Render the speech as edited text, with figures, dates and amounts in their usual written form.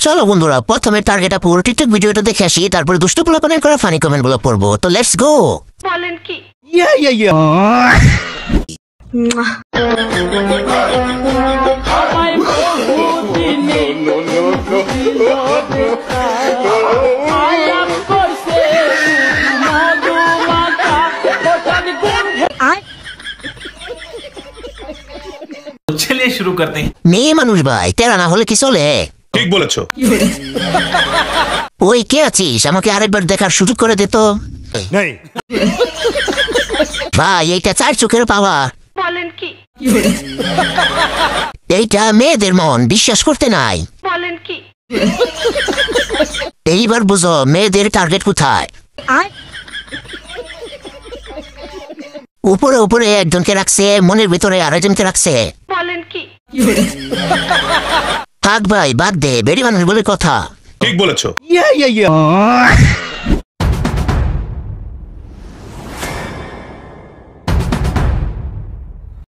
চলো বন্ধুরা, প্রথমে টার্গেট আপুর টিকটক ভিডিওটা দেখে আসি, তারপরে দুষ্ট পোলাপানের করা ফানি কমেন্ট গুলো পড়বো। তো লেটস গো। বলেন কি? चलिए शुरू करते हैं। মেয়ে মানুষ ভাই, তেরা না হলে কি চলে? ঠিক বলেছো। ওই কে আছিস? আমাকে আরেকবার দেখার সুযোগ করে দে তো। ভাই এইটা 4 চোখের পাওয়া। বলেন কি? এইটা মেয়েদের মন, বিশ্বাস করতে নাই। বলেন কি? এইবার বুঝো মেয়েদের টার্গেট কোথায়। উপরে উপরে একজনকে রাখছে, মনের ভিতরে আরেকজনকে রাখছে। বলেন কি? থাক ভাই, বাদ দে, বেড়ি মানুষ বলে কথা। ঠিক বলেছো।